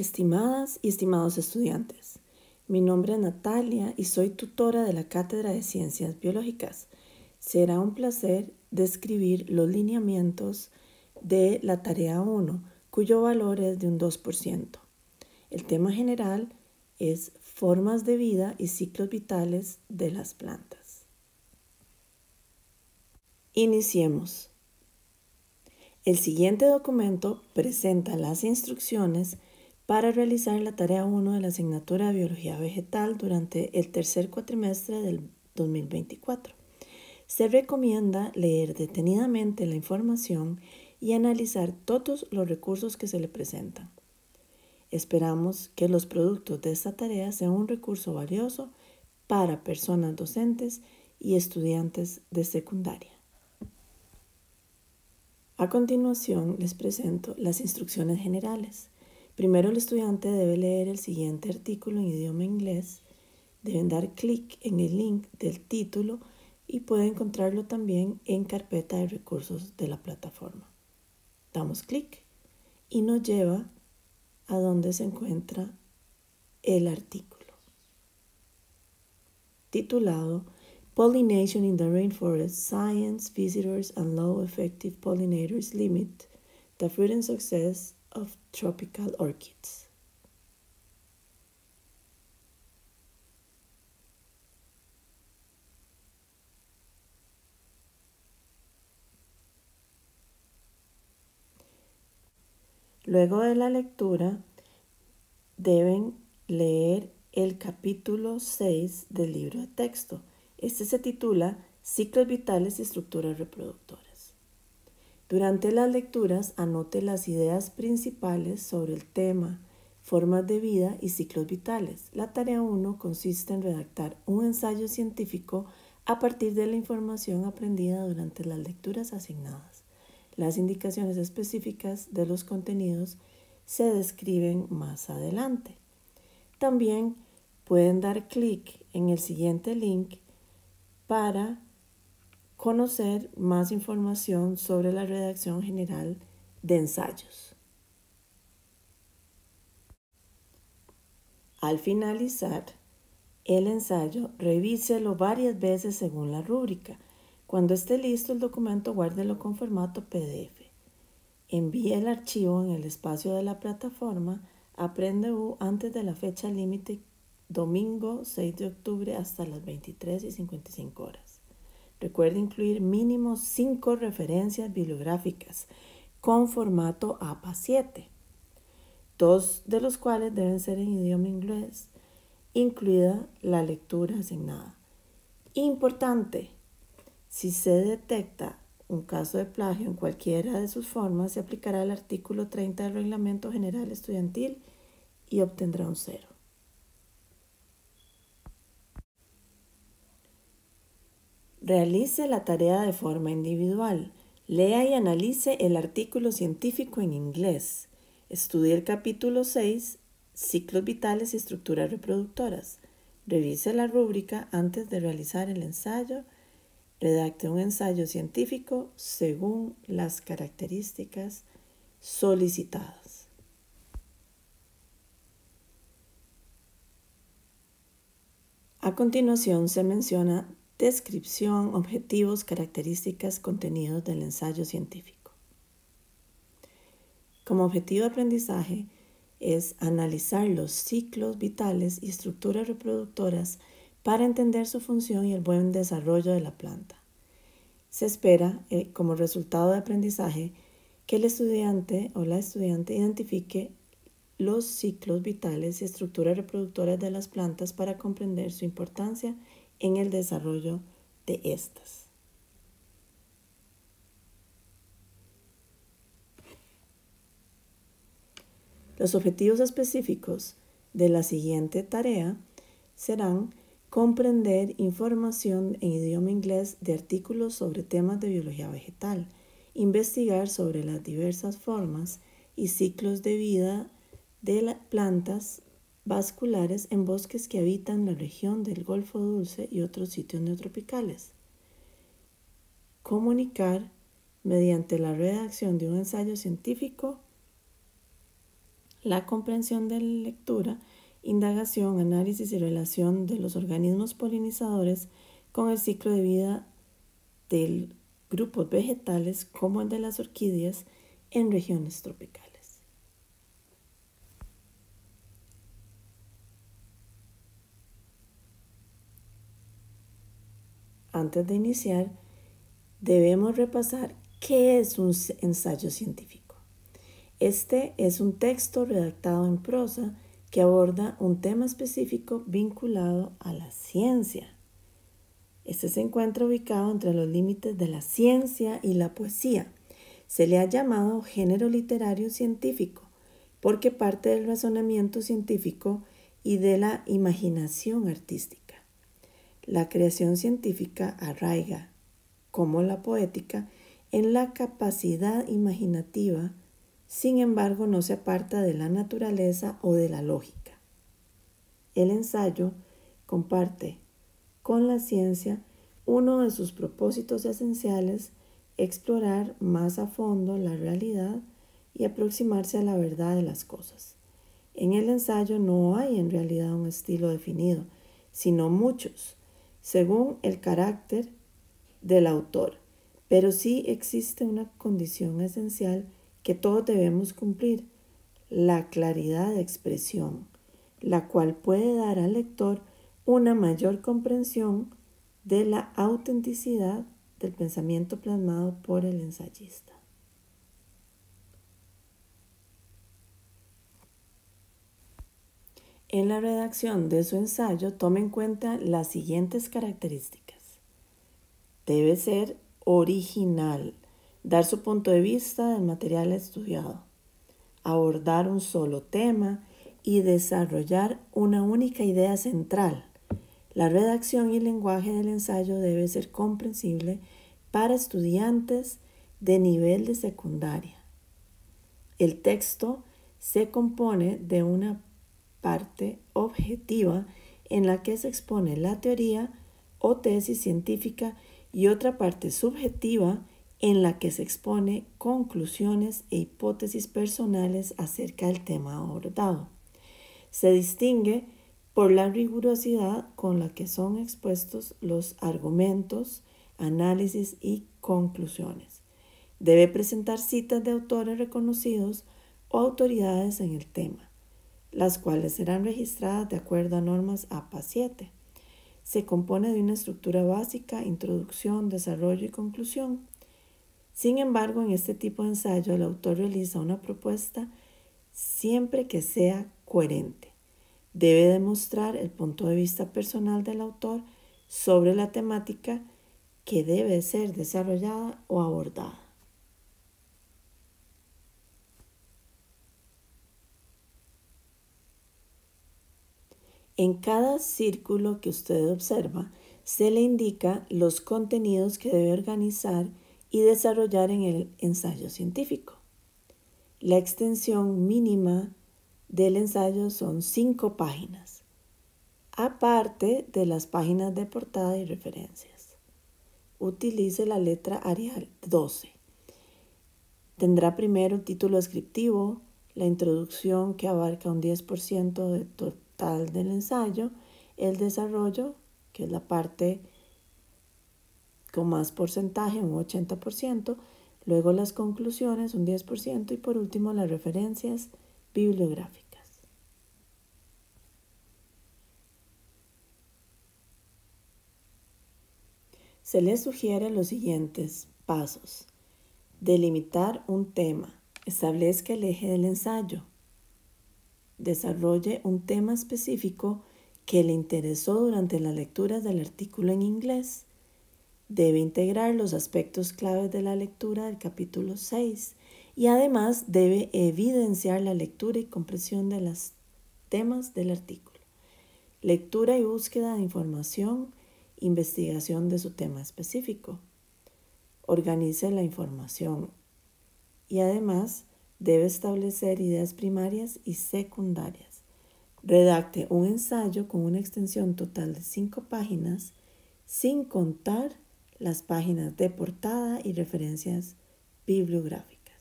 Estimadas y estimados estudiantes, mi nombre es Natalia y soy tutora de la Cátedra de Ciencias Biológicas. Será un placer describir los lineamientos de la tarea 1, cuyo valor es de un 2%. El tema general es formas de vida y ciclos vitales de las plantas. Iniciemos. El siguiente documento presenta las instrucciones para realizar la tarea 1 de la asignatura de Biología Vegetal durante el tercer cuatrimestre del 2024. Se recomienda leer detenidamente la información y analizar todos los recursos que se le presentan. Esperamos que los productos de esta tarea sean un recurso valioso para personas docentes y estudiantes de secundaria. A continuación les presento las instrucciones generales. Primero el estudiante debe leer el siguiente artículo en idioma inglés. Deben dar clic en el link del título y puede encontrarlo también en carpeta de recursos de la plataforma. Damos clic y nos lleva a donde se encuentra el artículo, titulado Pollination in the Rainforest, Science, Visitors and Low Effective Pollinators Limit the Fruiting Success of Tropical Orchids. Luego de la lectura, deben leer el capítulo 6 del libro de texto. Este se titula Ciclos vitales y estructuras reproductoras. Durante las lecturas, anote las ideas principales sobre el tema, formas de vida y ciclos vitales. La tarea 1 consiste en redactar un ensayo científico a partir de la información aprendida durante las lecturas asignadas. Las indicaciones específicas de los contenidos se describen más adelante. También pueden dar clic en el siguiente link para conocer más información sobre la redacción general de ensayos. Al finalizar el ensayo, revíselo varias veces según la rúbrica. Cuando esté listo el documento, guárdelo con formato PDF. Envíe el archivo en el espacio de la plataforma Aprende.U antes de la fecha límite domingo 6 de octubre hasta las 23:55 horas. Recuerde incluir mínimo 5 referencias bibliográficas con formato APA7, 2 de los cuales deben ser en idioma inglés, incluida la lectura asignada. Importante, si se detecta un caso de plagio en cualquiera de sus formas, se aplicará el artículo 30 del Reglamento General Estudiantil y obtendrá un 0. Realice la tarea de forma individual. Lea y analice el artículo científico en inglés. Estudie el capítulo 6, Ciclos vitales y estructuras reproductoras. Revise la rúbrica antes de realizar el ensayo. Redacte un ensayo científico según las características solicitadas. A continuación se menciona descripción, objetivos, características, contenidos del ensayo científico. Como objetivo de aprendizaje es analizar los ciclos vitales y estructuras reproductoras para entender su función y el buen desarrollo de la planta. Se espera, como resultado de aprendizaje, que el estudiante o la estudiante identifique los ciclos vitales y estructuras reproductoras de las plantas para comprender su importancia en el desarrollo de estas. Los objetivos específicos de la siguiente tarea serán comprender información en idioma inglés de artículos sobre temas de biología vegetal, investigar sobre las diversas formas y ciclos de vida de las plantas vasculares en bosques que habitan la región del Golfo Dulce y otros sitios neotropicales. Comunicar mediante la redacción de un ensayo científico la comprensión de la lectura, indagación, análisis y relación de los organismos polinizadores con el ciclo de vida de grupos vegetales como el de las orquídeas en regiones tropicales. Antes de iniciar, debemos repasar qué es un ensayo científico. Este es un texto redactado en prosa que aborda un tema específico vinculado a la ciencia. Este se encuentra ubicado entre los límites de la ciencia y la poesía. Se le ha llamado género literario científico porque parte del razonamiento científico y de la imaginación artística. La creación científica arraiga, como la poética, en la capacidad imaginativa, sin embargo no se aparta de la naturaleza o de la lógica. El ensayo comparte con la ciencia uno de sus propósitos esenciales: explorar más a fondo la realidad y aproximarse a la verdad de las cosas. En el ensayo no hay en realidad un estilo definido, sino muchos, según el carácter del autor, pero sí existe una condición esencial que todos debemos cumplir: la claridad de expresión, la cual puede dar al lector una mayor comprensión de la autenticidad del pensamiento plasmado por el ensayista. En la redacción de su ensayo, tome en cuenta las siguientes características. Debe ser original, dar su punto de vista del material estudiado, abordar un solo tema y desarrollar una única idea central. La redacción y el lenguaje del ensayo debe ser comprensible para estudiantes de nivel de secundaria. El texto se compone de una parte objetiva en la que se expone la teoría o tesis científica y otra parte subjetiva en la que se expone conclusiones e hipótesis personales acerca del tema abordado. Se distingue por la rigurosidad con la que son expuestos los argumentos, análisis y conclusiones. Debe presentar citas de autores reconocidos o autoridades en el tema, las cuales serán registradas de acuerdo a normas APA 7. Se compone de una estructura básica, introducción, desarrollo y conclusión. Sin embargo, en este tipo de ensayo, el autor realiza una propuesta siempre que sea coherente. Debe demostrar el punto de vista personal del autor sobre la temática que debe ser desarrollada o abordada. En cada círculo que usted observa, se le indica los contenidos que debe organizar y desarrollar en el ensayo científico. La extensión mínima del ensayo son 5 páginas, aparte de las páginas de portada y referencias. Utilice la letra Arial 12. Tendrá primero el título descriptivo, la introducción que abarca un 10% del total del ensayo, el desarrollo, que es la parte con más porcentaje, un 80%, luego las conclusiones, un 10%, y por último las referencias bibliográficas. Se les sugiere los siguientes pasos. Delimitar un tema. Establezca el eje del ensayo. Desarrolle un tema específico que le interesó durante la lectura del artículo en inglés. Debe integrar los aspectos claves de la lectura del capítulo 6 y además debe evidenciar la lectura y comprensión de los temas del artículo. Lectura y búsqueda de información, investigación de su tema específico. Organice la información y además debe establecer ideas primarias y secundarias. Redacte un ensayo con una extensión total de 5 páginas, sin contar las páginas de portada y referencias bibliográficas.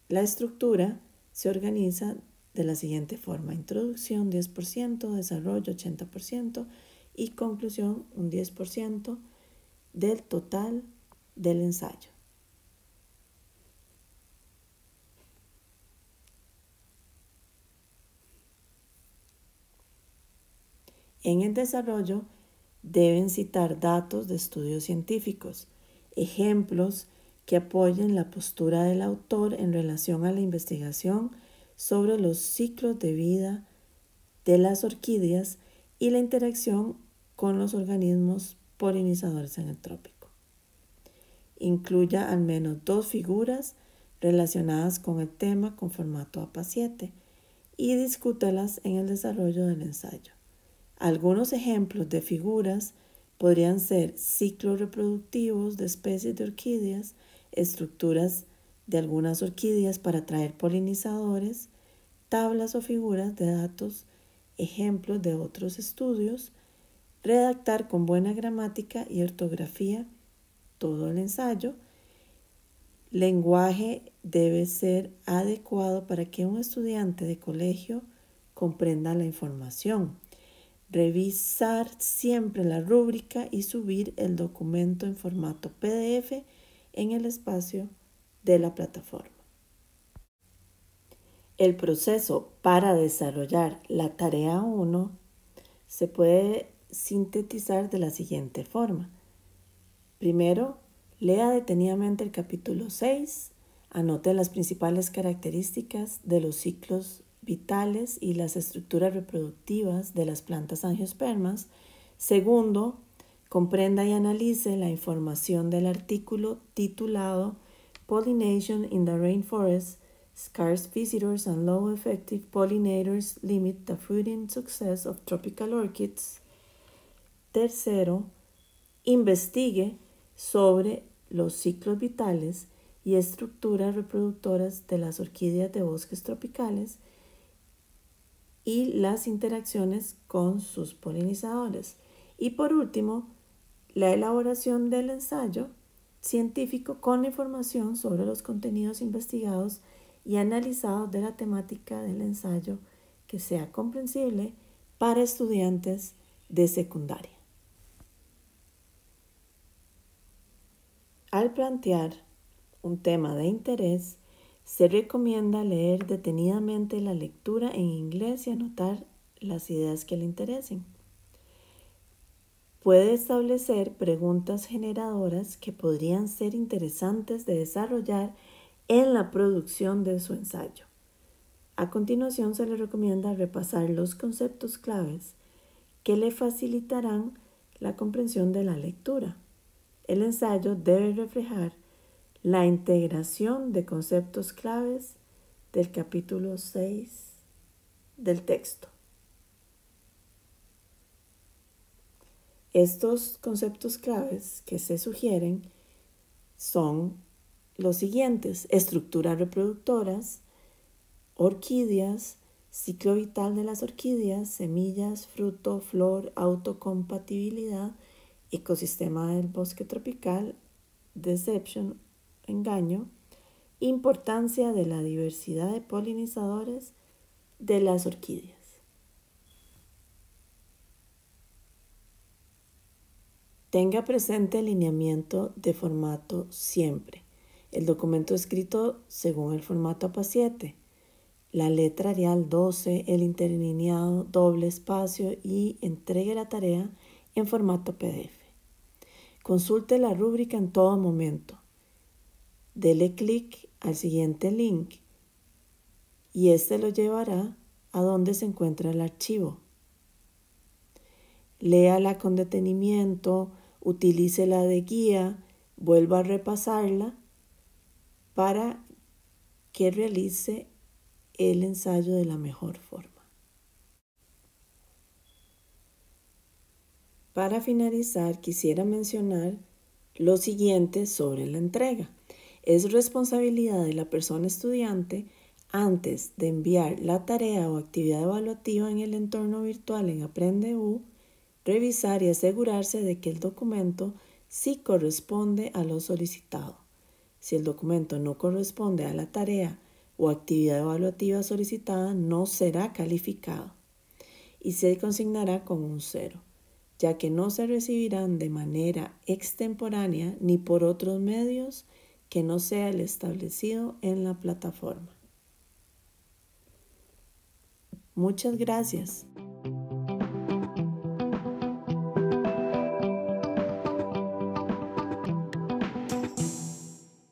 La estructura se organiza de la siguiente forma: introducción 10%, desarrollo 80% y conclusión un 10% del total del ensayo. En el desarrollo deben citar datos de estudios científicos, ejemplos que apoyen la postura del autor en relación a la investigación sobre los ciclos de vida de las orquídeas y la interacción con los organismos polinizadores en el trópico. Incluya al menos 2 figuras relacionadas con el tema con formato APA7 y discútalas en el desarrollo del ensayo. Algunos ejemplos de figuras podrían ser ciclos reproductivos de especies de orquídeas, estructuras de algunas orquídeas para atraer polinizadores, tablas o figuras de datos, ejemplos de otros estudios, redactar con buena gramática y ortografía todo el ensayo. Lenguaje debe ser adecuado para que un estudiante de colegio comprenda la información. Revisar siempre la rúbrica y subir el documento en formato PDF en el espacio de la plataforma. El proceso para desarrollar la tarea 1 se puede sintetizar de la siguiente forma. Primero, lea detenidamente el capítulo 6, anote las principales características de los ciclos vitales y las estructuras reproductivas de las plantas angiospermas. Segundo, comprenda y analice la información del artículo titulado Pollination in the Rainforest, Scarce Visitors and Low Effective Pollinators Limit the Fruiting Success of Tropical Orchids. Tercero, investigue sobre los ciclos vitales y estructuras reproductoras de las orquídeas de bosques tropicales y las interacciones con sus polinizadores. Y por último, la elaboración del ensayo científico con la información sobre los contenidos investigados y analizados de la temática del ensayo que sea comprensible para estudiantes de secundaria. Al plantear un tema de interés, se recomienda leer detenidamente la lectura en inglés y anotar las ideas que le interesen. Puede establecer preguntas generadoras que podrían ser interesantes de desarrollar en la producción de su ensayo. A continuación se le recomienda repasar los conceptos claves que le facilitarán la comprensión de la lectura. El ensayo debe reflejar la integración de conceptos claves del capítulo 6 del texto. Estos conceptos claves que se sugieren son los siguientes: estructuras reproductoras, orquídeas, ciclo vital de las orquídeas, semillas, fruto, flor, autocompatibilidad, ecosistema del bosque tropical, deception, engaño, importancia de la diversidad de polinizadores de las orquídeas. Tenga presente el lineamiento de formato siempre. El documento escrito según el formato APA7, la letra Arial 12, el interlineado, doble espacio y entregue la tarea en formato PDF. Consulte la rúbrica en todo momento. Dele clic al siguiente link y este lo llevará a donde se encuentra el archivo. Léala con detenimiento, utilícela de guía, vuelva a repasarla para que realice el ensayo de la mejor forma. Para finalizar, quisiera mencionar lo siguiente sobre la entrega. Es responsabilidad de la persona estudiante, antes de enviar la tarea o actividad evaluativa en el entorno virtual en AprendeU, revisar y asegurarse de que el documento sí corresponde a lo solicitado. Si el documento no corresponde a la tarea o actividad evaluativa solicitada no será calificado y se consignará con un 0, ya que no se recibirán de manera extemporánea ni por otros medios que no sea el establecido en la plataforma. Muchas gracias.